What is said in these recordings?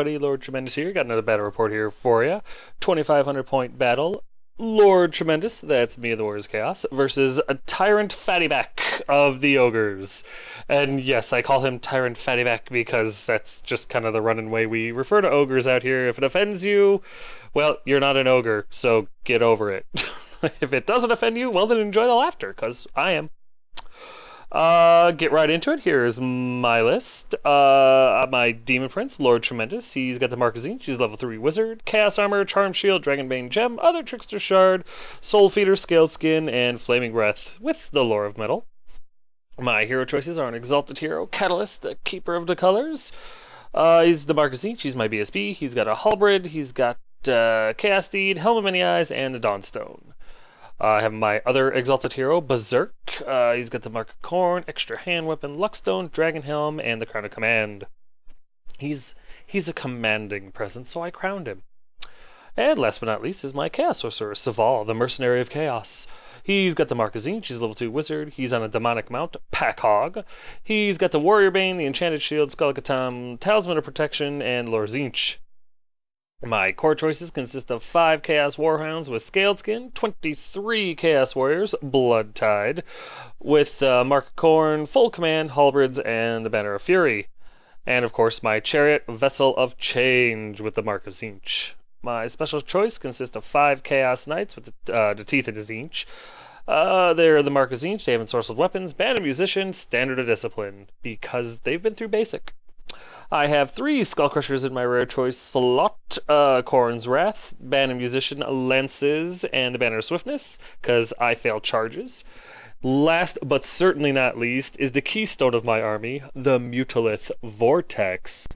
everybody, Lord Tremendous here. Got another battle report here for you. 2,500 point battle. Lord Tremendous, that's me of the Warriors Chaos, versus a Tyrant Fattyback of the Ogres. And yes, I call him Tyrant Fattyback because that's just kind of the running way we refer to ogres out here. If it offends you, well, you're not an ogre, so get over it. If it doesn't offend you, well then enjoy the laughter, because I am. Get right into it. Here's my list. My Demon Prince, Lord Tremendous. He's got the Mark of Tzeentch. He's level 3 Wizard. Chaos Armor, Charm Shield, Dragonbane Gem, Other Trickster Shard, Soul Feeder, Scaled Skin, and Flaming Breath with the Lore of Metal. My hero choices are an Exalted Hero, Catalyst, the Keeper of the Colors. He's the Mark of Tzeentch. He's my BSB. He's got a Halberd. He's got Chaos Deed, Helm of Many Eyes, and a Dawnstone. I have my other Exalted Hero, Berserk. He's got the Mark of Khorne, Extra Hand Weapon, Luckstone, Dragon Helm, and the Crown of Command. He's a commanding presence, so I crowned him. And last but not least is my Chaos Sorcerer, Saval, the Mercenary of Chaos. He's got the Mark of Tzeentch. He's level 2 Wizard. He's on a Demonic Mount, Packhog. He's got the Warrior Bane, the Enchanted Shield, Skullakatam, Talisman of Protection, and Lord Tzeentch. My core choices consist of 5 Chaos Warhounds with Scaled Skin, 23 Chaos Warriors, Blood Tide, with Mark of Khorne, Full Command, Halberds, and the Banner of Fury. And of course my Chariot, Vessel of Change with the Mark of Tzeentch. My special choice consists of 5 Chaos Knights with the Teeth of Tzeentch. They're the Mark of Tzeentch, they have Ensorcelled Weapons, Band of Musician, Standard of Discipline, because they've been through basic. I have 3 Skullcrushers in my rare choice slot, Khorne's Wrath, Band of Musician, Lances, and the Banner of Swiftness, because I fail charges. Last but certainly not least is the keystone of my army, the Mutalith Vortex.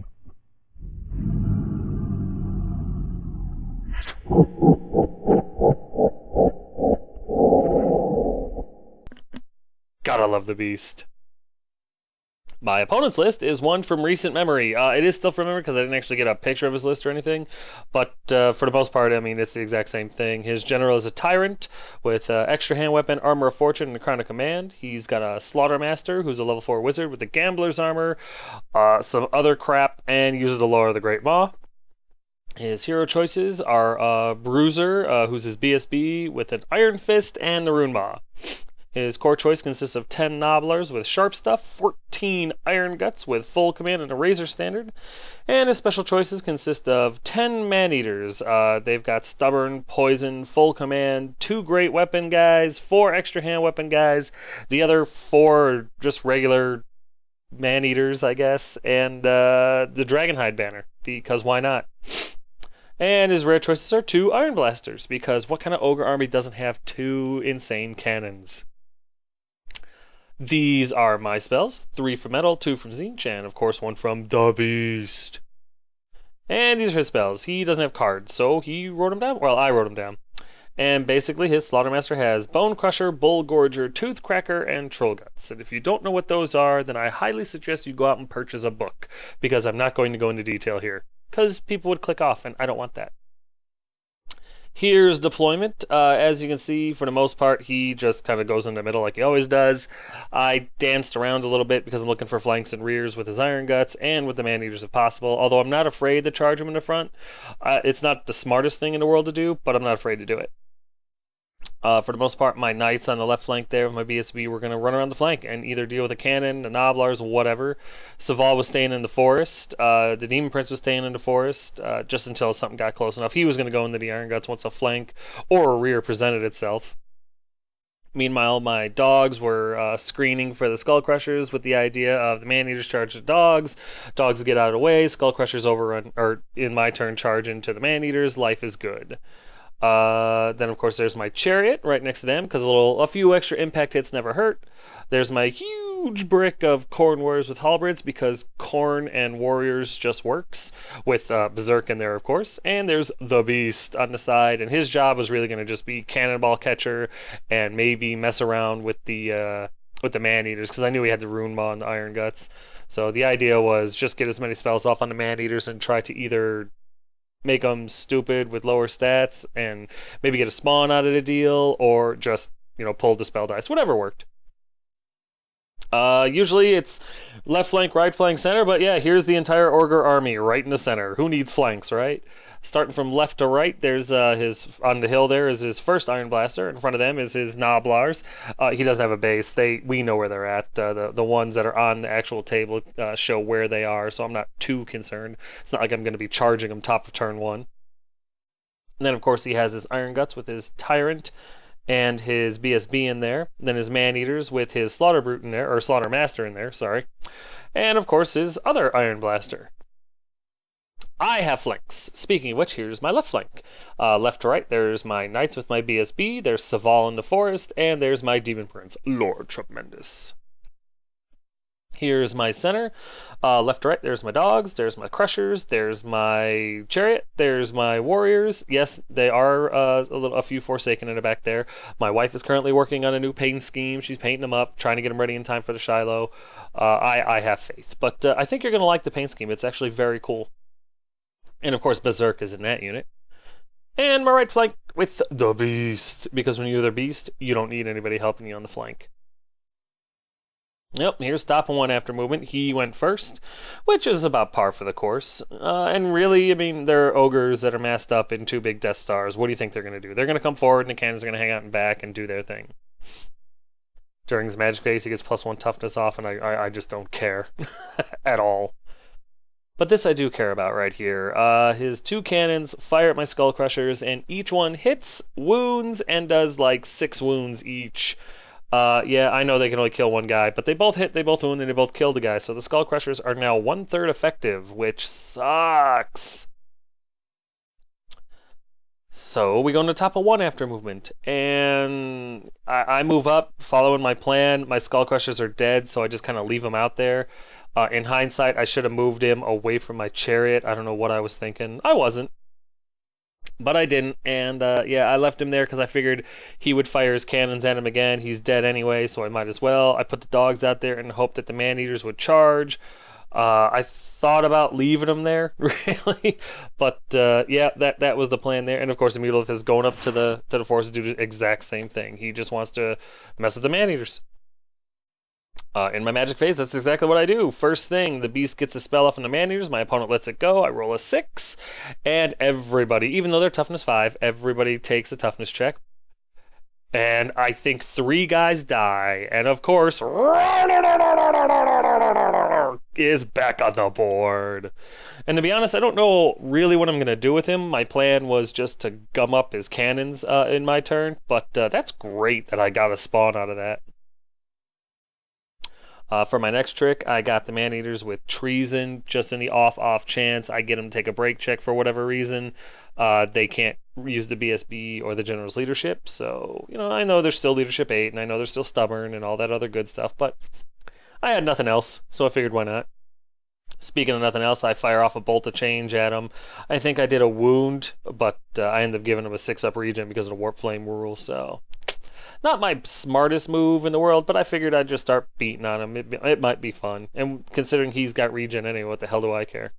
Gotta love the beast. My opponent's list is one from recent memory. It is still from memory because I didn't actually get a picture of his list or anything. But for the most part, I mean, it's the exact same thing. His general is a Tyrant with Extra Hand Weapon, Armor of Fortune, and a Crown of Command. He's got a Slaughtermaster, who's a level 4 Wizard with the Gambler's Armor, some other crap, and uses the Lore of the Great Maw. His hero choices are Bruiser, who's his BSB with an Iron Fist and the Rune Maw. His core choice consists of 10 Nobblers with Sharp Stuff, 14 Iron Guts with Full Command and a Razor Standard, and his special choices consist of 10 Man-Eaters. They've got Stubborn, Poison, Full Command, 2 Great Weapon guys, 4 Extra Hand Weapon guys, the other 4 are just regular Man-Eaters, I guess, and the Dragonhide banner, because why not? And his rare choices are 2 Iron Blasters, because what kind of ogre army doesn't have 2 insane cannons? These are my spells, 3 from Metal, 2 from Tzeentch, and of course 1 from the Beast. And these are his spells. He doesn't have cards, so he wrote them down. Well, I wrote them down. And basically his Slaughtermaster has Bone Crusher, Bull Gorger, Tooth Cracker, and Troll Guts. And if you don't know what those are, then I highly suggest you go out and purchase a book, because I'm not going to go into detail here, because people would click off, and I don't want that. Here's deployment. As you can see, for the most part, he just kind of goes in the middle like he always does. I danced around a little bit because I'm looking for flanks and rears with his Iron Guts and with the Man-Eaters if possible, although I'm not afraid to charge him in the front. It's not the smartest thing in the world to do, but I'm not afraid to do it. For the most part, my Knights on the left flank there with my BSB were going to run around the flank and either deal with a cannon, the Nobblars, whatever. Saval was staying in the forest. The Demon Prince was staying in the forest just until something got close enough. He was going to go into the Iron Guts once a flank or a rear presented itself. Meanwhile, my dogs were screening for the Skull Crushers with the idea of the Man-Eaters charge the dogs. Dogs get out of the way. Skull Crushers overrun, or in my turn, charge into the Man-Eaters. Life is good. Then of course there's my Chariot right next to them because a few extra impact hits never hurt. There's my huge brick of Khorne Warriors with Halberds because Khorne and Warriors just works with Berserk in there of course. And there's the Beast on the side, and his job was really going to just be Cannonball Catcher and maybe mess around with the Man-Eaters because I knew he had the Rune Maw and the Iron Guts. So the idea was just get as many spells off on the Man-Eaters and try to either make them stupid with lower stats and maybe get a spawn out of the deal, or just, pull the spell dice. Whatever worked. Usually it's left flank, right flank, center, but yeah, here's the entire Ogre army right in the center. Who needs flanks, right? Starting from left to right, there's his on the hill. There is his first Iron Blaster. In front of them is his Noblars. He doesn't have a base. We know where they're at. The ones that are on the actual table show where they are, so I'm not too concerned. It's not like I'm going to be charging them top of turn one. And then of course he has his Iron Guts with his Tyrant and his BSB in there. Then his Man-Eaters with his Slaughter Brute in there, or Slaughter Master in there, sorry. And of course his other Iron Blaster. I have flanks. Speaking of which, here's my left flank. Left to right, there's my Knights with my BSB, there's Saval in the forest, and there's my Demon Prince, Lord Tremendous. Here's my center. Left to right, there's my dogs, there's my crushers, there's my chariot, there's my warriors. Yes, they are a few Forsaken in the back there. My wife is currently working on a new paint scheme. She's painting them up, trying to get them ready in time for the Shiloh. I have faith, but I think you're going to like the paint scheme. It's actually very cool. And of course, Berserk is in that unit. And my right flank with the Beast, because when you're the Beast, you don't need anybody helping you on the flank. Yep, here's Stop and 1 after movement. He went first, which is about par for the course. And really, I mean, they're ogres that are masked up in 2 big Death Stars. What do you think they're going to do? They're going to come forward, and the cannons are going to hang out in back and do their thing. During his magic phase, he gets +1 toughness off, and I just don't care at all. But this I do care about right here. His 2 cannons fire at my Skull Crushers, and each one hits, wounds, and does like 6 wounds each. Yeah, I know they can only kill 1 guy, but they both hit, they both wound, and they both kill the guy. So the Skull Crushers are now 1/3 effective, which sucks. So we go into top of 1 after movement, and I move up, following my plan. My Skull Crushers are dead, so I just kind of leave them out there. In hindsight, I should have moved him away from my chariot. I don't know what I was thinking. I wasn't. But I didn't, and yeah, I left him there because I figured he would fire his cannons at him again. He's dead anyway, so I might as well. I put the dogs out there and hoped that the Man-Eaters would charge. I thought about leaving him there, really, but yeah, that was the plan there. And of course, the Mutalith is going up to the forest to do the exact same thing. He just wants to mess with the Man-Eaters. In my magic phase, that's exactly what I do. First thing, the beast gets a spell off on the Man-Eaters, my opponent lets it go, I roll a 6, and everybody, even though they're toughness 5, everybody takes a toughness check. And I think 3 guys die, and of course, is back on the board. And to be honest, I don't know really what I'm going to do with him. My plan was just to gum up his cannons in my turn, but that's great that I got a spawn out of that. For my next trick, I got the Man-Eaters with Treason, just in the off chance I get them to take a break check for whatever reason. They can't use the BSB or the General's Leadership, so, you know, I know they're still Leadership 8, and I know they're still stubborn and all that other good stuff, but I had nothing else, so I figured why not. Speaking of nothing else, I fire off a Bolt of Change at him. I think I did a wound, but I ended up giving him a 6-up regen because of the Warp Flame rule, so... Not my smartest move in the world, but I figured I'd just start beating on him. It might be fun. And considering he's got regen anyway, what the hell do I care?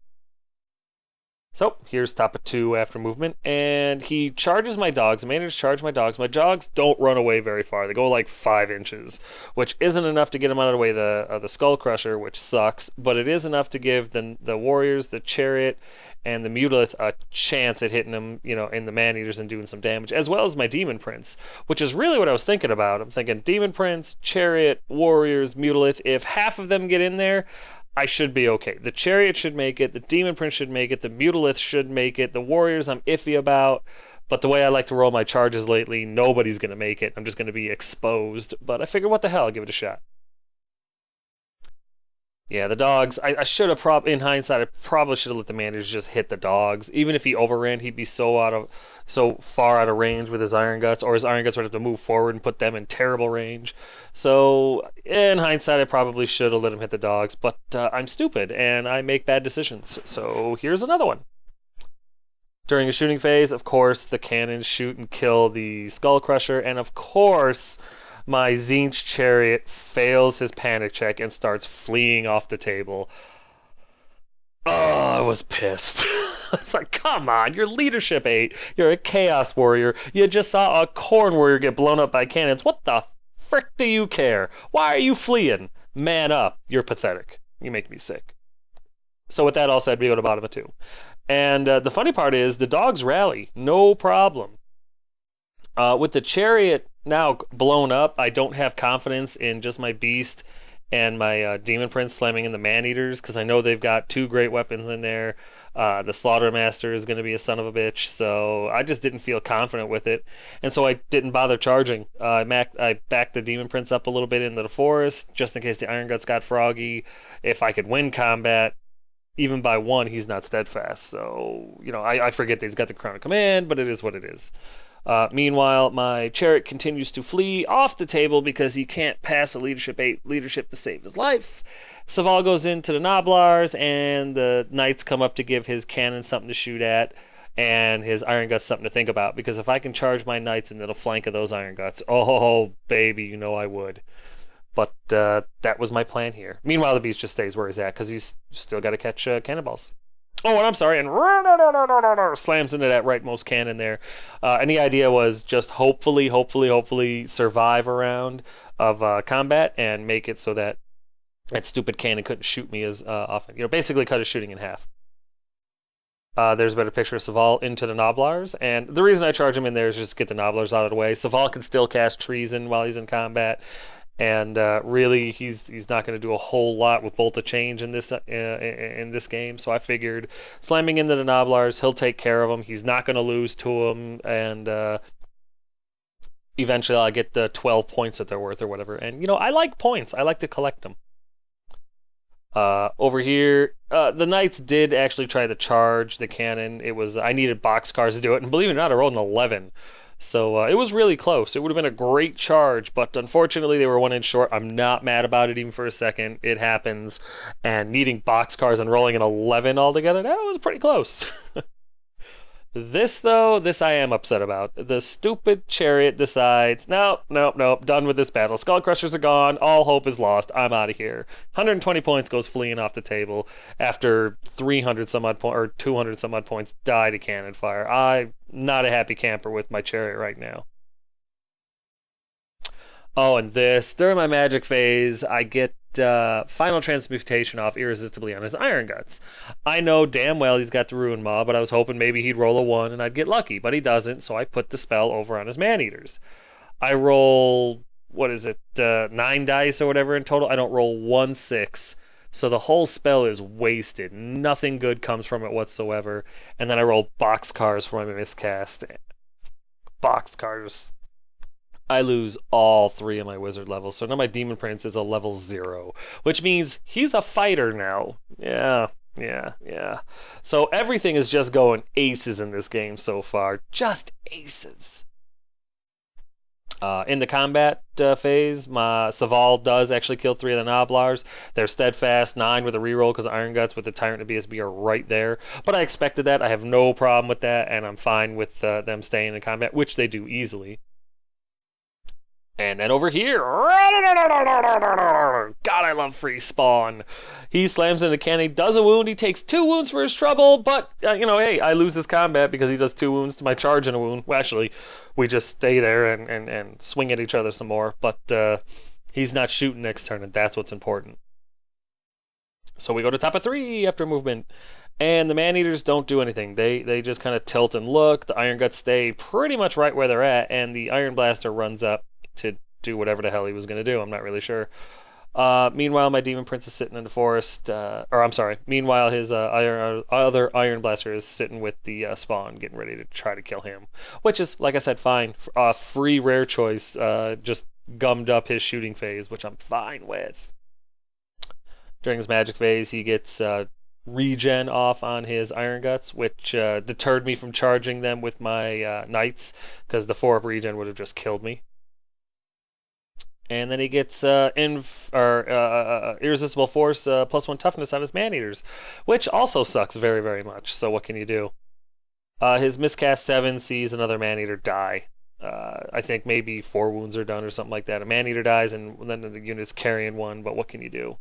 So, here's top of 2 after movement, and he charges my dogs. I managed to charge my dogs. My dogs don't run away very far. They go like 5 inches, which isn't enough to get them out of the way of the Skull Crusher, which sucks, but it is enough to give the warriors, the chariot, and the Mutalith a chance at hitting them, you know, in the Man-Eaters and doing some damage, as well as my Demon Prince, which is really what I was thinking about. I'm thinking Demon Prince, Chariot, Warriors, Mutalith. If half of them get in there, I should be okay. The Chariot should make it, the Demon Prince should make it, the Mutalith should make it, the Warriors I'm iffy about, but the way I like to roll my charges lately, nobody's going to make it. I'm just going to be exposed, but I figured what the hell, I'll give it a shot. Yeah, the dogs, I should have in hindsight, I probably should have let the Man-Eaters just hit the dogs. Even if he overran, he'd be so far out of range with his Iron Guts, or his Iron Guts would have to move forward and put them in terrible range. So, in hindsight, I probably should have let him hit the dogs, but I'm stupid, and I make bad decisions. So, here's another one. During a shooting phase, of course, the cannons shoot and kill the Skull Crusher, and of course... my Tzeentch chariot fails his panic check and starts fleeing off the table. Oh, I was pissed. It's like, come on, you're Leadership 8. You're a Chaos Warrior. You just saw a Corn Warrior get blown up by cannons. What the frick do you care? Why are you fleeing? Man up, you're pathetic. You make me sick. So with that all said, we go to bottom of 2. And the funny part is the dogs rally, no problem. With the chariot now blown up, I don't have confidence in just my beast and my demon prince slamming in the man-eaters because I know they've got 2 great weapons in there. The slaughter master is going to be a son of a bitch, so I just didn't feel confident with it, and so I didn't bother charging. I backed the demon prince up a little bit into the forest just in case the iron guts got froggy. If I could win combat, even by 1, he's not steadfast. So, I forget that he's got the crown of command, but it is what it is. Meanwhile, my chariot continues to flee off the table because he can't pass a leadership 8 leadership to save his life. Saval goes into the Noblars, and the knights come up to give his cannon something to shoot at, and his iron guts something to think about. Because if I can charge my knights into the flank of those iron guts, oh baby, I would. But that was my plan here. Meanwhile, the beast just stays where he's at because he's still got to catch cannonballs. Oh, and I'm sorry, and slams into that rightmost cannon there. And the idea was just hopefully survive a round of combat and make it so that stupid cannon couldn't shoot me as often. Basically cut his shooting in half. There's a better picture of Saval into the Noblars, and the reason I charge him in there is just to get the Noblars out of the way. Saval can still cast Treason while he's in combat. And really, he's not going to do a whole lot with Bolt of Change in this game. So I figured slamming into the Noblars, he'll take care of them. He's not going to lose to them, and eventually I'll get the 12 points that they're worth or whatever. And I like points. I like to collect them. Over here, the Knights did actually try to charge the cannon. I needed boxcars to do it, and believe it or not, I rolled an 11. So it was really close. It would have been a great charge, but unfortunately they were 1 inch short. I'm not mad about it even for a second. It happens. And needing boxcars and rolling an 11 altogether, that was pretty close. This I am upset about. The stupid chariot decides, nope, done with this battle. Skull Crushers are gone. All hope is lost. I'm out of here. 120 points goes fleeing off the table after 300 some odd or 200 some odd points die to cannon fire. I'm not a happy camper with my chariot right now. Oh, and during my magic phase, I get final transmutation off irresistibly on his iron guts. I know damn well he's got the ruin maw, but I was hoping maybe he'd roll a 1 and I'd get lucky, but he doesn't, so I put the spell over on his man-eaters. I roll, 9 dice or whatever in total. I don't roll 1 6, so the whole spell is wasted. Nothing good comes from it whatsoever, and then I roll boxcars for my miscast. Boxcars. I lose all 3 of my wizard levels, so now my demon prince is a level 0, which means he's a fighter now. Yeah. So everything is just going aces in this game so far. Just aces. In the combat phase, my Saval does actually kill 3 of the Noblars. They're steadfast, 9 with a reroll because Iron Guts with the Tyrant and BSB are right there. But I expected that. I have no problem with that, and I'm fine with them staying in combat, which they do easily. And then over here, God, I love free spawn. He slams into cannon, does a wound, he takes 2 wounds for his trouble, but, hey, I lose his combat because he does 2 wounds to my charge and a wound. Well, actually, we just stay there and swing at each other some more, but he's not shooting next turn, and that's what's important. So we go to top of 3 after movement, and the man-eaters don't do anything. They just kind of tilt and look. The iron guts stay pretty much right where they're at, and the iron blaster runs up to do whatever the hell he was going to do. I'm not really sure. Meanwhile, my demon prince is sitting in the forest. Meanwhile, his other iron blaster is sitting with the spawn, getting ready to try to kill him. Which is, like I said, fine. Free rare choice. Just gummed up his shooting phase, which I'm fine with. During his magic phase, he gets regen off on his iron guts, which deterred me from charging them with my knights, because the 4-up regen would have just killed me. And then he gets irresistible force +1 toughness on his man-eaters, which also sucks very, very much. So what can you do? His miscast 7 sees another man-eater die. I think maybe 4 wounds are done or something like that. A man-eater dies, and then the unit's carrying 1. But what can you do?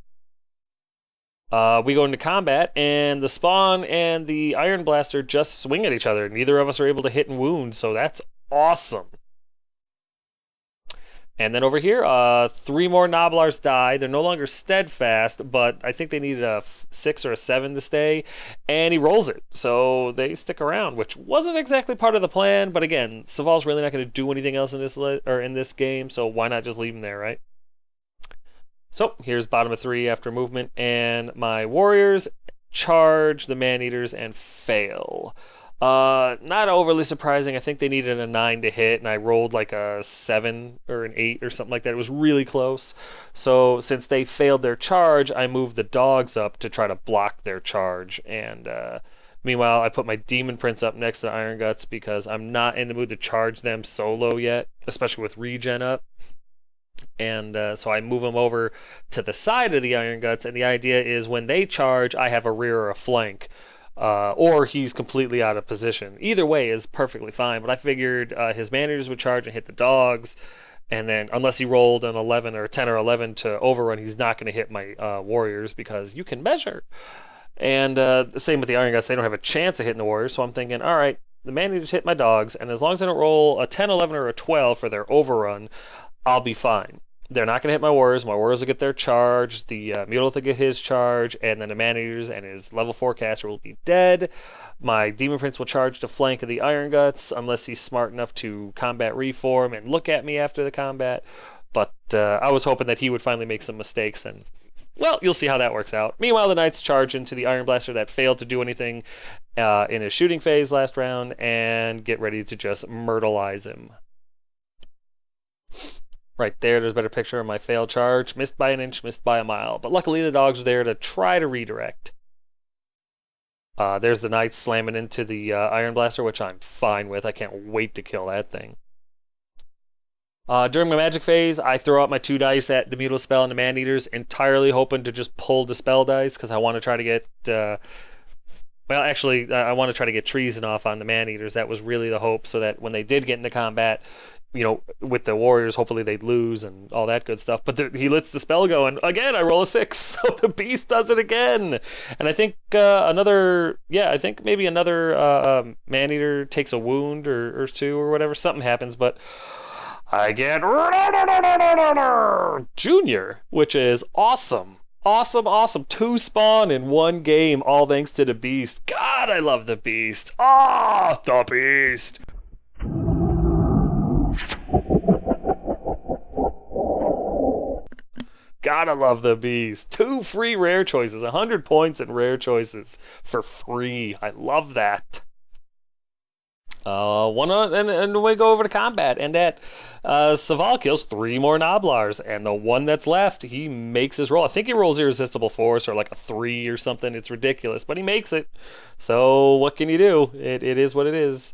We go into combat, and the spawn and the iron blaster just swing at each other. Neither of us are able to hit and wound, so that's awesome. And then over here, 3 more Noblars die. They're no longer steadfast, but I think they needed a 6 or a 7 to stay, and he rolls it. So they stick around, which wasn't exactly part of the plan. But again, Saval's really not going to do anything else in this or in this game, so why not just leave him there, right? So here's bottom of 3 after movement, and my warriors charge the man-eaters and fail. Not overly surprising. I think they needed a 9 to hit, and I rolled like a 7 or an 8 or something like that. It was really close. So since they failed their charge, I moved the dogs up to try to block their charge. And meanwhile, I put my Demon Prince up next to the Iron Guts because I'm not in the mood to charge them solo yet, especially with regen up. And so I move them over to the side of the Iron Guts, and the idea is when they charge, I have a rear or a flank. Or he's completely out of position. Either way is perfectly fine, but I figured his managers would charge and hit the dogs, and then unless he rolled an 11 or 10 or 11 to overrun, he's not going to hit my warriors because you can measure. And the same with the Iron Guts, they don't have a chance of hitting the warriors, so I'm thinking, all right, the managers hit my dogs, and as long as I don't roll a 10, 11, or a 12 for their overrun, I'll be fine. They're not going to hit my warriors. My warriors will get their charge. The Mulith will get his charge, and then the man-eaters and his level 4 caster will be dead. My Demon Prince will charge to flank of the Iron Guts, unless he's smart enough to combat reform and look at me after the combat. But I was hoping that he would finally make some mistakes, and, well, you'll see how that works out. Meanwhile, the Knights charge into the Iron Blaster that failed to do anything in his shooting phase last round, and get ready to just myrtleize him. Right there's a better picture of my failed charge. Missed by an inch, missed by a mile. But luckily the dogs are there to try to redirect. There's the Knights slamming into the Iron Blaster, which I'm fine with. I can't wait to kill that thing. During my magic phase, I throw out my 2 dice at the Mutilus Spell and the Man-Eaters, entirely hoping to just pull the spell dice, because I want to try to get... well, actually, I want to try to get treason off on the Man-Eaters. That was really the hope, so that when they did get into combat, you know, with the warriors, hopefully they'd lose and all that good stuff. But he lets the spell go, and again, I roll a 6, so the beast does it again. And I think I think maybe another man-eater takes a wound or 2 or whatever. Something happens, but I get Junior, which is awesome. Awesome. 2 spawn in 1 game, all thanks to the beast. God, I love the beast. The beast. Gotta love the beast. 2 free rare choices, 100 points in rare choices for free. I love that. And we go over to combat, and that Saval kills 3 more Noblars, and the one that's left, he makes his roll. I think he rolls Irresistible Force or like a 3 or something. It's ridiculous, but he makes it. So what can you do? It is what it is.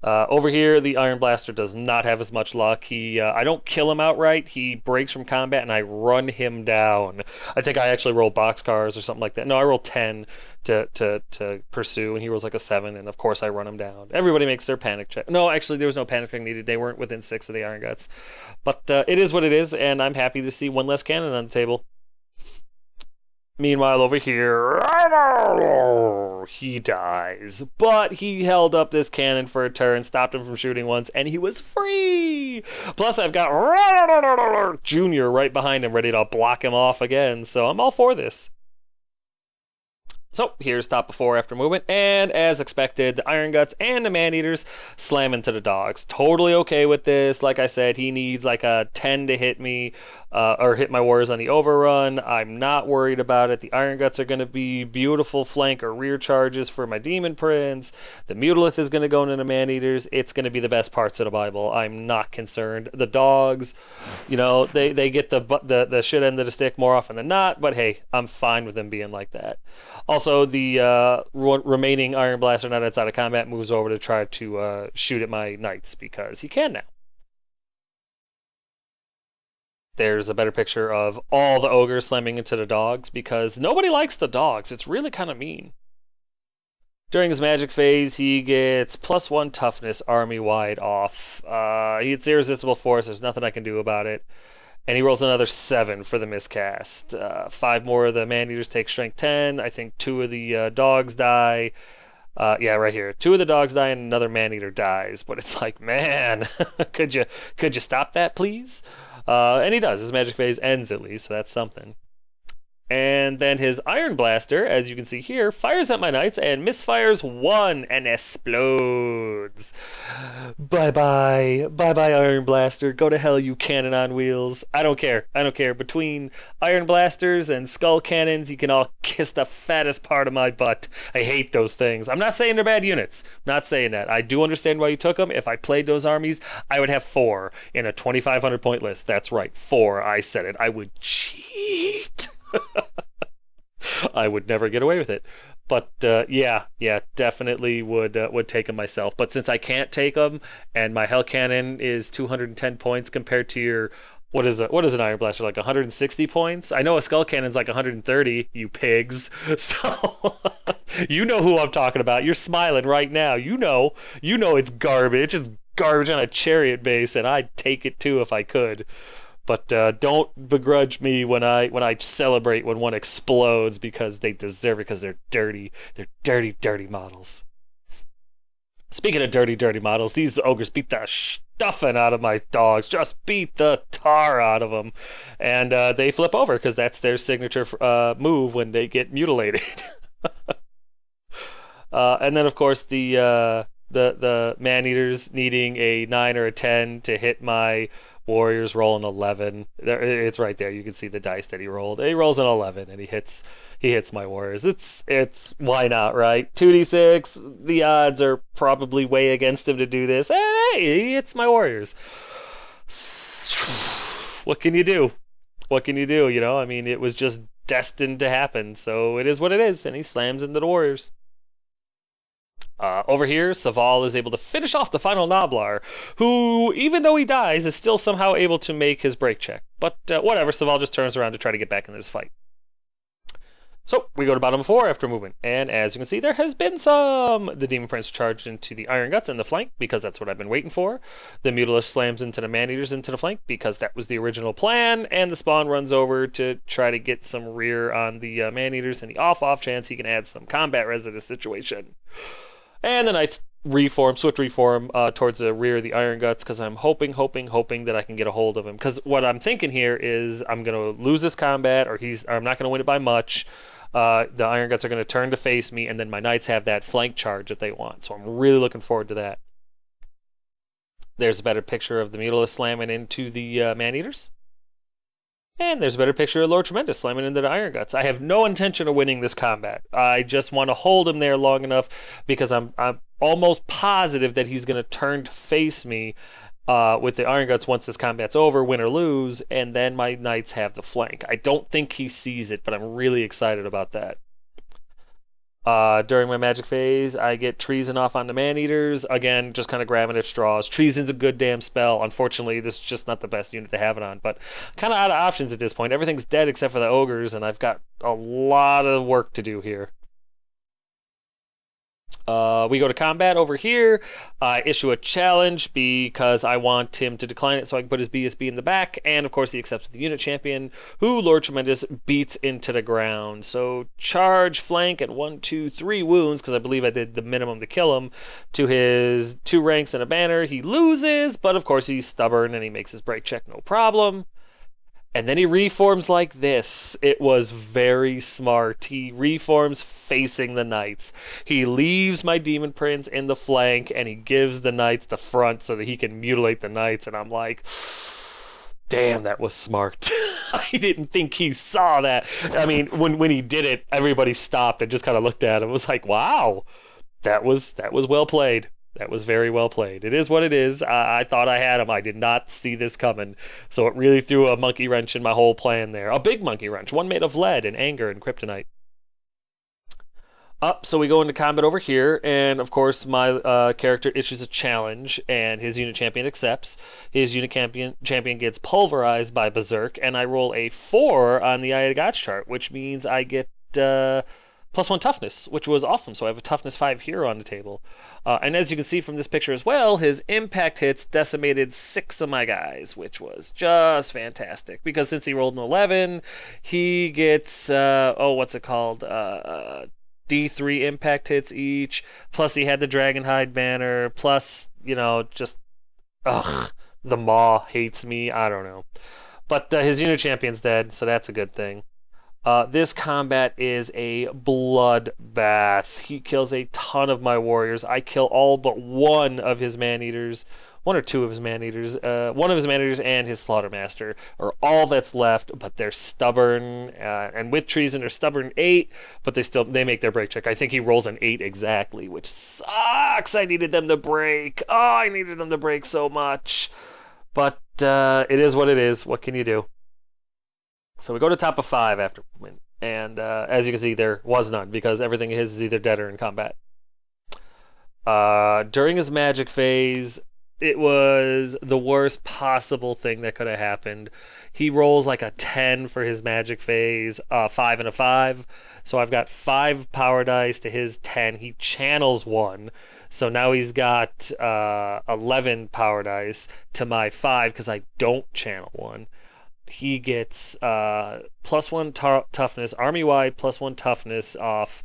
Over here, the Iron Blaster does not have as much luck. I don't kill him outright. He breaks from combat, and I run him down. I think I actually roll boxcars or something like that. No, I roll 10 to pursue, and he rolls like a 7, and of course I run him down. Everybody makes their panic check. No, actually, there was no panic check needed. They weren't within 6 of the Iron Guts. But it is what it is, and I'm happy to see 1 less cannon on the table. Meanwhile, over here, he dies. But he held up this cannon for a turn, stopped him from shooting once, and he was free! Plus, I've got Junior right behind him, ready to block him off again, so I'm all for this. So, here's top of 4 after movement, and as expected, the Iron Guts and the Man-Eaters slam into the dogs. Totally okay with this. Like I said, he needs like a 10 to hit me, or hit my warriors on the overrun. I'm not worried about it. The Iron Guts are going to be beautiful flank or rear charges for my Demon Prince. The Mutilith is going to go into the Man-Eaters. It's going to be the best parts of the Bible. I'm not concerned. The dogs, you know, they get the shit end of the stick more often than not, but hey, I'm fine with them being like that. Also, the remaining Iron Blaster not outside of combat moves over to try to shoot at my Knights, because he can now. There's a better picture of all the Ogres slamming into the dogs, because nobody likes the dogs. It's really kind of mean. During his magic phase, he gets +1 toughness army-wide off. He gets Irresistible Force. There's nothing I can do about it. And he rolls another 7 for the miscast. 5 more of the Man-Eaters take Strength 10. I think 2 of the dogs die. Yeah, right here. Two of the dogs die and another man-eater dies. But it's like, man, could you stop that, please? And he does. His magic phase ends at least, so that's something. And then his Iron Blaster, as you can see here, fires at my knights and misfires one and explodes. Bye bye. Bye bye, Iron Blaster. Go to hell, you cannon on wheels. I don't care. I don't care. Between Iron Blasters and Skull Cannons, you can all kiss the fattest part of my butt. I hate those things. I'm not saying they're bad units. I'm not saying that. I do understand why you took them. If I played those armies, I would have 4 in a 2,500 point list. That's right. 4. I said it. I would cheat. I would never get away with it. But yeah, definitely would take them myself. But since I can't take them, and my Hell Cannon is 210 points compared to your what is an Iron Blaster, like 160 points? I know a Skull Cannon's like 130. You pigs. So you know who I'm talking about. You're smiling right now. You know it's garbage. It's garbage on a chariot base, and I'd take it too if I could. But don't begrudge me when I celebrate when one explodes, because they deserve it, because they're dirty. They're dirty, dirty models. Speaking of dirty, dirty models, these ogres beat the stuffing out of my dogs. Just beat the tar out of them. And they flip over, because that's their signature move when they get mutilated. And then, of course, the man-eaters needing a 9 or a 10 to hit my warriors roll an 11. It's right there. You can see the dice that he rolled. He rolls an 11 and he hits my warriors. It's why not, right? 2d6. The odds are probably way against him to do this. Hey, he hits my warriors. What can you do? What can you do? You know, I mean, it was just destined to happen. So it is what it is, and he slams into the warriors. Over here, Saval is able to finish off the final Noblar, who, even though he dies, is still somehow able to make his break check. But whatever, Saval just turns around to try to get back into this fight. So, we go to bottom 4 after movement, and as you can see, there has been some... The Demon Prince charged into the Iron Guts in the flank, because that's what I've been waiting for. The Mutalisk slams into the Man-Eaters into the flank, because that was the original plan, and the Spawn runs over to try to get some rear on the Man-Eaters, and the off chance he can add some combat res to the situation. And the Knights swift reform towards the rear of the Iron Guts, because I'm hoping that I can get a hold of him. Because what I'm thinking here is I'm going to lose this combat, or I'm not going to win it by much. The Iron Guts are going to turn to face me, and then my Knights have that flank charge that they want. So I'm really looking forward to that. There's a better picture of the Mutalisk slamming into the Man-Eaters. And there's a better picture of Lord Tremendous slamming into the Iron Guts. I have no intention of winning this combat. I just want to hold him there long enough, because I'm almost positive that he's going to turn to face me with the Iron Guts once this combat's over, win or lose, and then my Knights have the flank. I don't think he sees it, but I'm really excited about that. During my magic phase, I get Treason off on the Man-Eaters. Again, just kind of grabbing at straws. Treason's a good damn spell. Unfortunately, this is just not the best unit to have it on, but kind of out of options at this point. Everything's dead except for the Ogres, and I've got a lot of work to do here. We go to combat over here. I issue a challenge because I want him to decline it so I can put his BSB in the back. And of course, he accepts the unit champion, who Lord Tremendous beats into the ground. So charge, flank, and 1, 2, 3 wounds, because I believe I did the minimum to kill him, to his 2 ranks and a banner. He loses, but of course, he's stubborn and he makes his break check no problem. And then he reforms like this. It was very smart. He reforms facing the Knights. He leaves my Demon Prince in the flank, and he gives the Knights the front so that he can mutilate the Knights. And I'm like, damn, that was smart. I didn't think he saw that. I mean, when he did it, everybody stopped and just kind of looked at him. It was like, wow, that was well played. That was very well played. It is what it is. I thought I had him. I did not see this coming. So it really threw a monkey wrench in my whole plan there. A big monkey wrench. One made of lead and anger and kryptonite. So we go into combat over here. And, of course, my character issues a challenge. And his unit champion accepts. His unit champion gets pulverized by Berserk. And I roll a 4 on the Eye of God's chart, which means I get... +1 toughness, which was awesome. So I have a toughness 5 hero on the table. And as you can see from this picture as well, his impact hits decimated 6 of my guys, which was just fantastic. Because since he rolled an 11, he gets, what's it called? D3 impact hits each, plus he had the Dragonhide banner, plus, you know, just, ugh, the Maw hates me, I don't know. But his unit champion's dead, so that's a good thing. This combat is a bloodbath. He kills a ton of my warriors. I kill all but one of his man-eaters. One or two of his man-eaters. One of his man-eaters and his slaughtermaster are all that's left, but they're stubborn. And with treason, they're stubborn 8, but they make their break check. I think he rolls an 8 exactly, which sucks. I needed them to break. Oh, I needed them to break so much. But it is what it is. What can you do? So we go to top of 5 after win. And as you can see, there was none because everything of his is either dead or in combat. During his magic phase, it was the worst possible thing that could have happened. He rolls like a 10 for his magic phase, 5 and a 5. So I've got 5 power dice to his 10. He channels 1. So now he's got 11 power dice to my 5 because I don't channel 1. He gets +1 toughness, army-wide +1 toughness off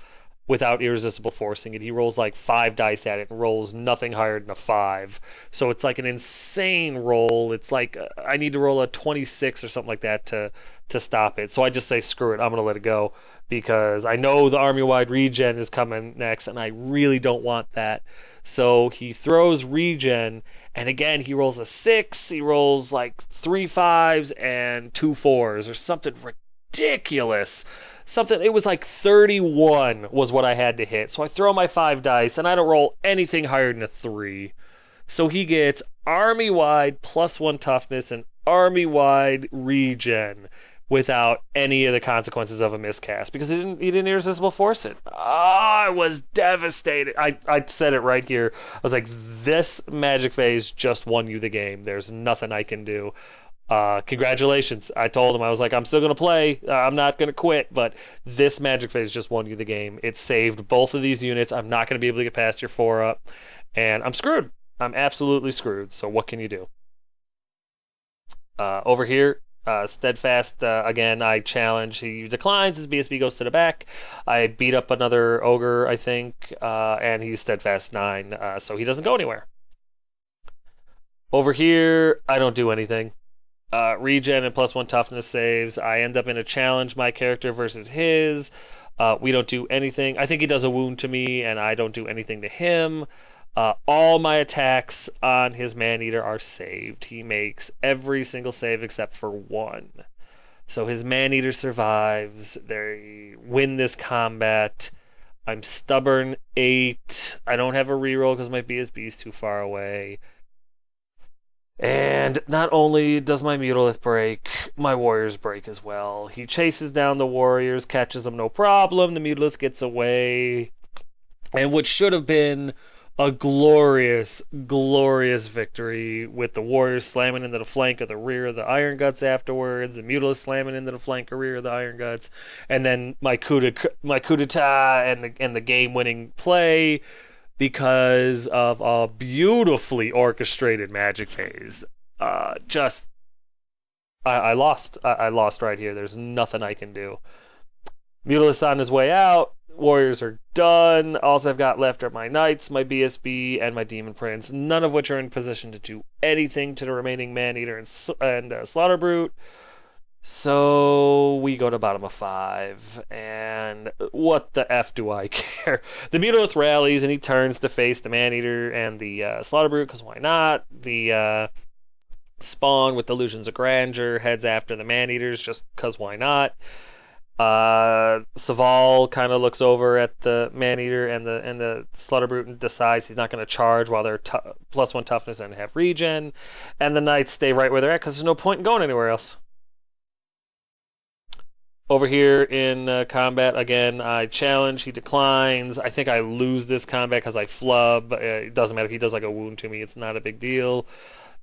without irresistible forcing it. He rolls like 5 dice at it and rolls nothing higher than a 5. So it's like an insane roll. It's like I need to roll a 26 or something like that to stop it. So I just say, screw it, I'm going to let it go because I know the army-wide regen is coming next and I really don't want that. So he throws regen, and again, he rolls a 6. He rolls like 3 5s and 2 4s or something ridiculous. It was like 31 was what I had to hit. So I throw my 5 dice, and I don't roll anything higher than a 3. So he gets army-wide +1 toughness and army-wide regen without any of the consequences of a miscast because he didn't irresistible force it. I was devastated. I said it right here. I was like, this magic phase just won you the game. There's nothing I can do. Congratulations. I told him, I was like, I'm still going to play. I'm not going to quit, but this magic phase just won you the game. It saved both of these units. I'm not going to be able to get past your 4-up, and I'm screwed. I'm absolutely screwed. So what can you do? Over here, Steadfast, again, I challenge. He declines. His BSB goes to the back. I beat up another Ogre, I think, and he's Steadfast 9, so he doesn't go anywhere. Over here, I don't do anything. Regen and +1 toughness saves. I end up in a challenge, my character versus his. We don't do anything. I think he does a wound to me, and I don't do anything to him. All my attacks on his man-eater are saved. He makes every single save except for 1. So his man-eater survives. They win this combat. I'm stubborn 8. I don't have a reroll because my BSB is too far away. And not only does my Mutalith break, my warriors break as well. He chases down the warriors, catches them no problem. The Mutalith gets away. And what should have been a glorious, glorious victory with the warriors slamming into the flank of the rear of the Iron Guts afterwards, the Mutalith slamming into the flank or rear of the Iron Guts, and then my coup d'etat and the game-winning play because of a beautifully orchestrated magic phase. I lost. I lost right here. There's nothing I can do. Mutalist on his way out. Warriors are done. All I've got left are my Knights, my BSB, and my Demon Prince, none of which are in position to do anything to the remaining Man-Eater and Slaughter Brute. So we go to bottom of 5, and what the F do I care? The Mutalith rallies, and he turns to face the Man-Eater and the Slaughter Brute, because why not? The Spawn with Illusions of Grandeur heads after the Man-Eaters, just because why not? Saval kind of looks over at the Man-Eater and the Slaughter Brute and decides he's not going to charge while they're +1 toughness and have regen, and the Knights stay right where they're at because there's no point in going anywhere else. Over here in combat, again, I challenge. He declines. I think I lose this combat because I flub. It doesn't matter. He does like a wound to me. It's not a big deal.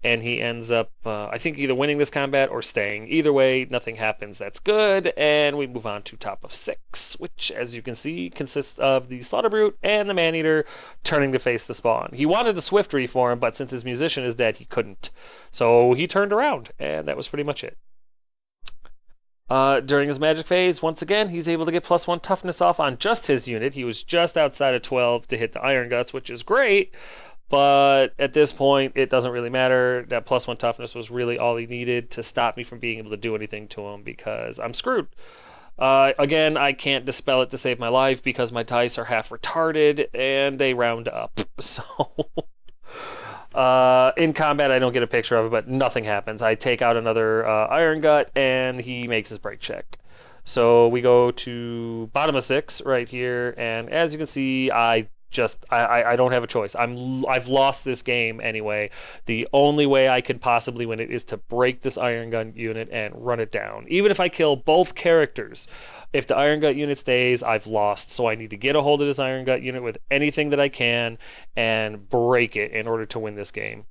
And he ends up, I think, either winning this combat or staying. Either way, nothing happens. That's good. And we move on to top of 6, which, as you can see, consists of the Slaughter Brute and the Man-Eater turning to face the Spawn. He wanted the Swift reform, but since his musician is dead, he couldn't. So he turned around, and that was pretty much it. During his magic phase, once again, he's able to get +1 toughness off on just his unit. He was just outside of 12 to hit the Iron Guts, which is great, but at this point, it doesn't really matter. That +1 toughness was really all he needed to stop me from being able to do anything to him because I'm screwed. Again, I can't dispel it to save my life because my dice are half retarded and they round up. So, in combat, I don't get a picture of it, but nothing happens. I take out another Iron Gut and he makes his break check. So we go to bottom of 6 right here, and as you can see, I don't have a choice. I've lost this game anyway. The only way I can possibly win it is to break this Iron Gun unit and run it down. Even if I kill both characters, if the Iron Gut unit stays, I've lost. So I need to get a hold of this Iron Gut unit with anything that I can and break it in order to win this game.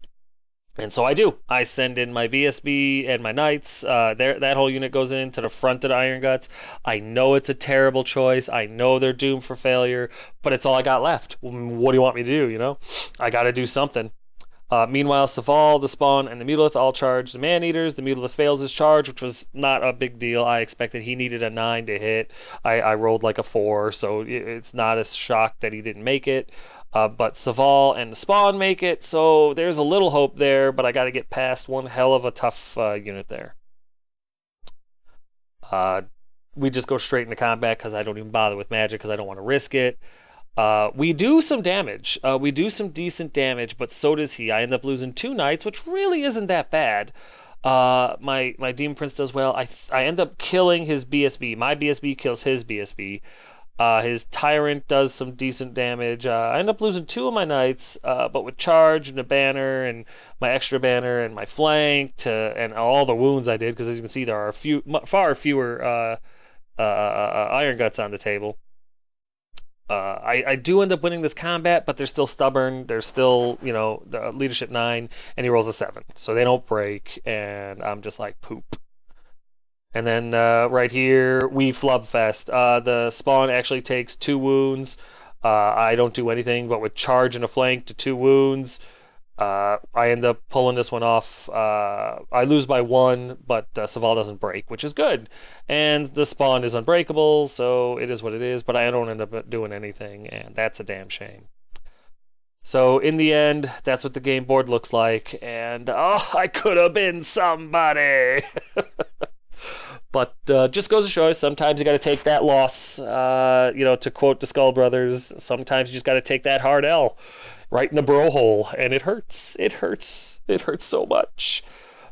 And so I do. I send in my BSB and my Knights. That whole unit goes into the front of the Iron Guts. I know it's a terrible choice. I know they're doomed for failure, but it's all I got left. What do you want me to do, you know? I got to do something. Meanwhile, Saval, the Spawn, and the Mutalith all charge the Man-Eaters. The Mutalith fails his charge, which was not a big deal. I expected he needed a 9 to hit. I rolled like a 4, so it's not a shock that he didn't make it. But Saval and the Spawn make it, so there's a little hope there, but I got to get past one hell of a tough unit there. We just go straight into combat because I don't even bother with magic because I don't want to risk it. We do some damage. We do some decent damage, but so does he. I end up losing 2 Knights, which really isn't that bad. My Demon Prince does well. I end up killing his BSB. My BSB kills his BSB. His Tyrant does some decent damage. I end up losing 2 of my Knights, but with Charge and a banner and my extra banner and my flank and all the wounds I did, because as you can see, there are far fewer Iron Guts on the table. I do end up winning this combat, but they're still stubborn. They're still, the leadership 9, and he rolls a 7. So they don't break, and I'm just like, poop. And then right here, we flubfest. The Spawn actually takes 2 wounds. I don't do anything, but with charge and a flank to 2 wounds, I end up pulling this one off. I lose by 1, but Saval doesn't break, which is good. And the Spawn is unbreakable, so it is what it is, but I don't end up doing anything, and that's a damn shame. So in the end, that's what the game board looks like, and oh, I could have been somebody! But just goes to show you, sometimes you got to take that loss. To quote the Skull Brothers, sometimes you just got to take that hard L right in the bro hole, and it hurts. It hurts. It hurts so much.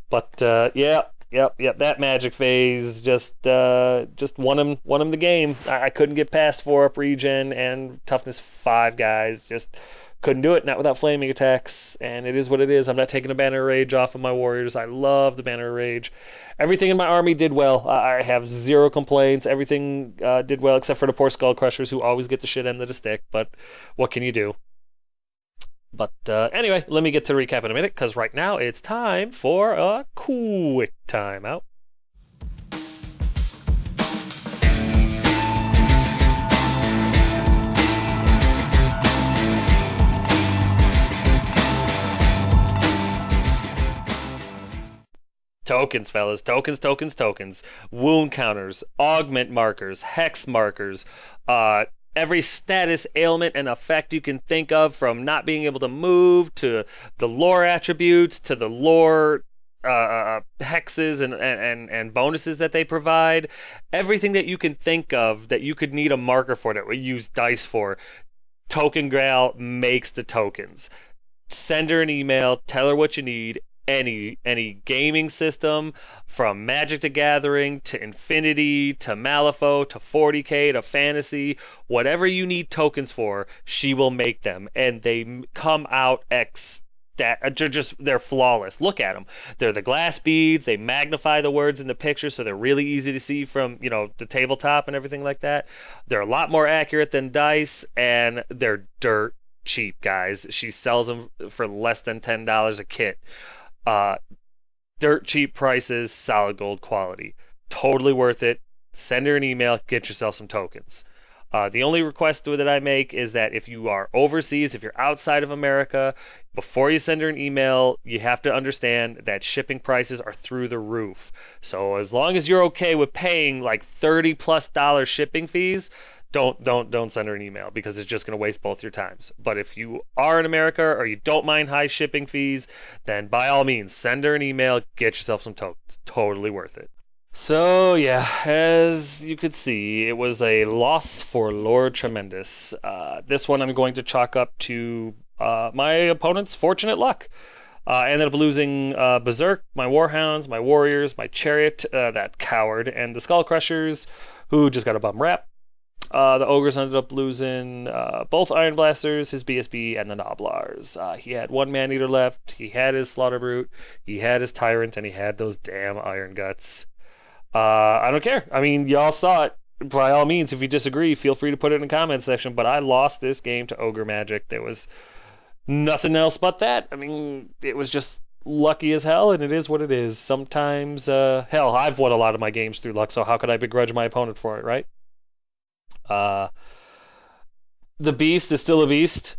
But yep. That magic phase just won him the game. I couldn't get past 4-up regen and toughness 5 guys. Just couldn't do it, not without flaming attacks, and it is what it is. I'm not taking a Banner of Rage off of my warriors. I love the Banner of Rage. Everything in my army did well. I have 0 complaints. Everything did well, except for the poor Skull Crushers, who always get the shit end of the stick, but what can you do? But anyway, let me get to the recap in a minute, because right now it's time for a quick timeout. Tokens, fellas. Tokens. Wound counters, augment markers, hex markers, every status, ailment, and effect you can think of, from not being able to move to the lore attributes to the lore hexes and bonuses that they provide. Everything that you can think of that you could need a marker for, that we use dice for, Token Grail makes the tokens. Send her an email, tell her what you need. Any gaming system, from Magic the Gathering to Infinity to Malifaux to 40k to Fantasy, whatever you need tokens for, she will make them, and they come out they're flawless. Look at them. They're the glass beads. They magnify the words in the picture, so they're really easy to see from the tabletop and everything like that. They're a lot more accurate than dice, and they're dirt cheap, guys. She sells them for less than $10 a kit. Dirt cheap prices, solid gold quality. Totally worth it. Send her an email, get yourself some tokens. The only request that I make is that if you are overseas, if you're outside of America, before you send her an email, you have to understand that shipping prices are through the roof. So as long as you're okay with paying like $30+ shipping fees, don't send her an email because it's just going to waste both your times. But if you are in America or you don't mind high shipping fees, then by all means send her an email, get yourself some tokens. Totally worth it. So yeah, as you could see, it was a loss for Lord Tremendous. This one I'm going to chalk up to my opponent's fortunate luck. I ended up losing Berserk, my Warhounds, my Warriors, my Chariot, that coward, and the Skull Crushers, who just got a bum rap. The Ogres ended up losing both Iron Blasters, his BSB, and the Noblars. He had one Man-Eater left, he had his Slaughter Brute, he had his Tyrant, and he had those damn Iron Guts. I don't care. I mean, y'all saw it. By all means, if you disagree, feel free to put it in the comment section, but I lost this game to Ogre Magic. There was nothing else but that. I mean, it was just lucky as hell, and it is what it is. Sometimes, hell, I've won a lot of my games through luck, so how could I begrudge my opponent for it, right? Uh, the Beast is still a beast.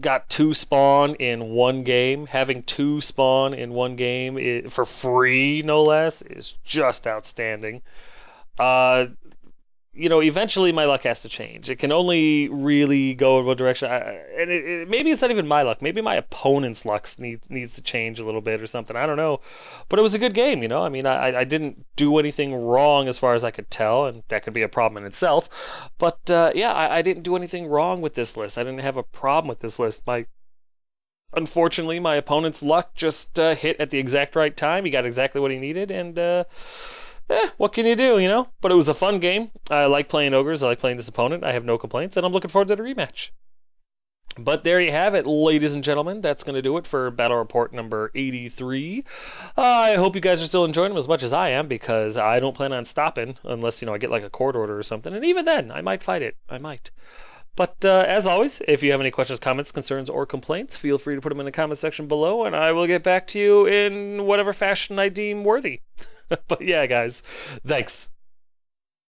Got 2 spawn in one game. Having 2 spawn in one game for free, no less, is just outstanding. Uh, eventually my luck has to change. It can only really go in one direction. Maybe it's not even my luck. Maybe my opponent's luck needs to change a little bit or something. I don't know. But it was a good game, I mean, I didn't do anything wrong as far as I could tell, and that could be a problem in itself. But yeah, I didn't do anything wrong with this list. I didn't have a problem with this list. Unfortunately, my opponent's luck just hit at the exact right time. He got exactly what he needed, and what can you do, But it was a fun game. I like playing Ogres. I like playing this opponent. I have no complaints, and I'm looking forward to the rematch. But there you have it, ladies and gentlemen. That's going to do it for Battle Report number 83. I hope you guys are still enjoying them as much as I am, because I don't plan on stopping unless, I get like a court order or something. And even then, I might fight it. I might. But as always, if you have any questions, comments, concerns, or complaints, feel free to put them in the comment section below, and I will get back to you in whatever fashion I deem worthy. But yeah, guys, thanks.